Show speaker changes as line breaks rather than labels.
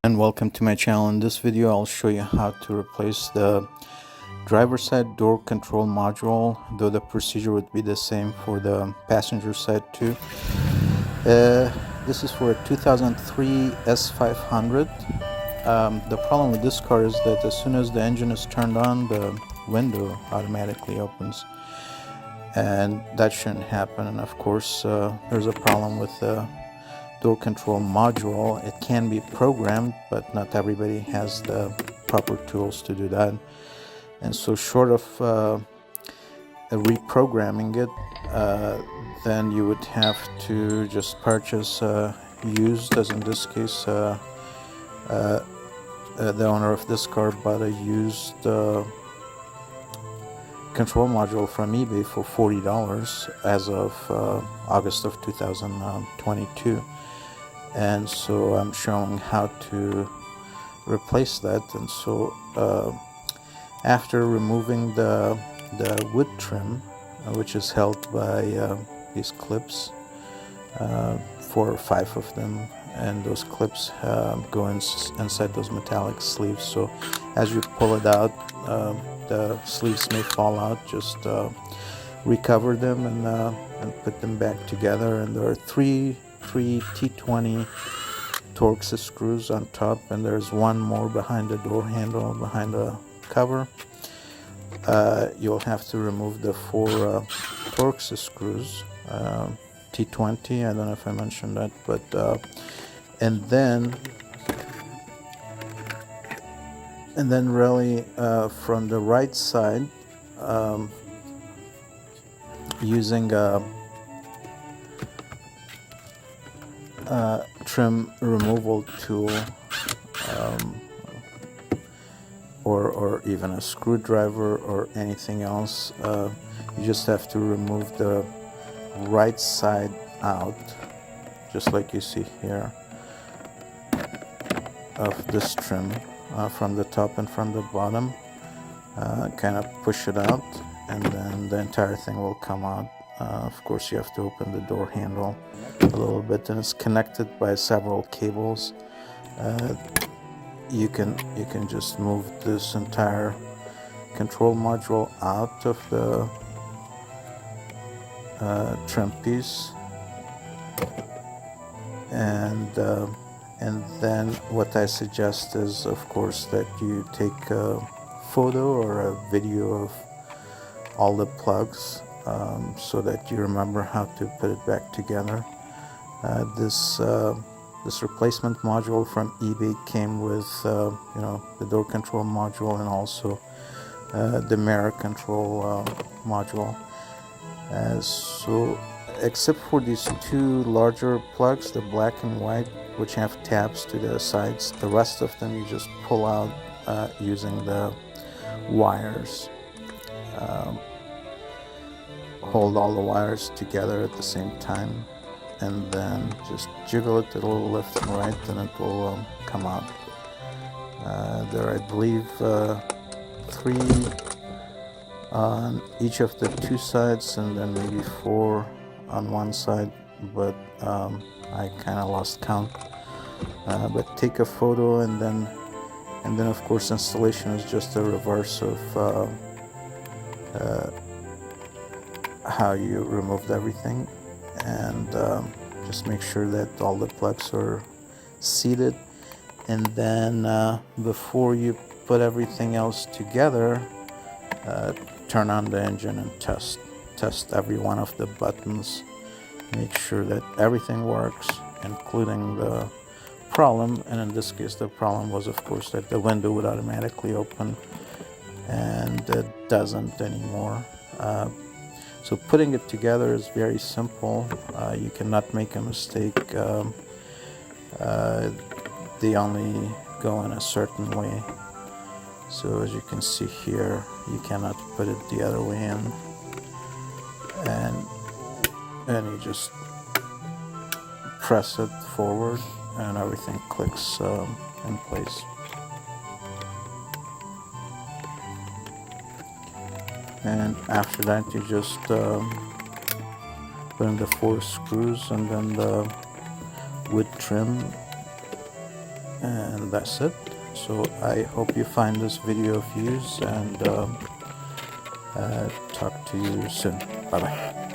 And welcome to my channel. In this video I'll show you how to replace the driver side door control module, though the procedure would be the same for the passenger side too. This is for a 2003 S500. The problem with this car is that as soon as the engine is turned on, the window automatically opens, and that shouldn't happen. And of course there's a problem with the door control module. It can be programmed, but not everybody has the proper tools to do that. And so short of reprogramming it, then you would have to just purchase used, as in this case the owner of this car bought a used control module from eBay for $40 as of August of 2022. And so I'm showing how to replace that. And so after removing the wood trim, which is held by these clips, 4 or 5 of them, and those clips go inside those metallic sleeves. So as you pull it out, the sleeves may fall out. Just recover them and put them back together. And there are three T20 Torx screws on top, and there's one more behind the door handle, behind the cover. You'll have to remove the 4 Torx screws, T20. I don't know if I mentioned that, but and then really from the right side, using a trim removal tool, or even a screwdriver or anything else, you just have to remove the right side out, just like you see here, of this trim, from the top and from the bottom. Kind of push it out, and then the entire thing will come out. Of course, you have to open the door handle a little bit, and it's connected by several cables. You can just move this entire control module out of the trim piece, and then what I suggest is, of course, that you take a photo or a video of all the plugs, so that you remember how to put it back together. This replacement module from eBay came with the door control module, and also the mirror control module. So except for these 2 larger plugs, the black and white, which have tabs to the sides, the rest of them you just pull out using the wires. Hold all the wires together at the same time, and then just jiggle it a little left and right, and it will come out. There are, I believe, 3 on each of the 2 sides, and then maybe 4 on one side, but I kind of lost count. But take a photo, and then of course installation is just a reverse of how you removed everything. And just make sure that all the plugs are seated, and then before you put everything else together, turn on the engine and test every one of the buttons. Make sure that everything works, including the problem. And in this case, the problem was, of course, that the window would automatically open, and it doesn't anymore. So putting it together is very simple. You cannot make a mistake. They only go in a certain way. So as you can see here, you cannot put it the other way in. And you just press it forward, and everything clicks in place. And after that, you just put in the 4 screws, and then the wood trim And that's it. So I hope you find this video of use, and talk to you soon. Bye bye.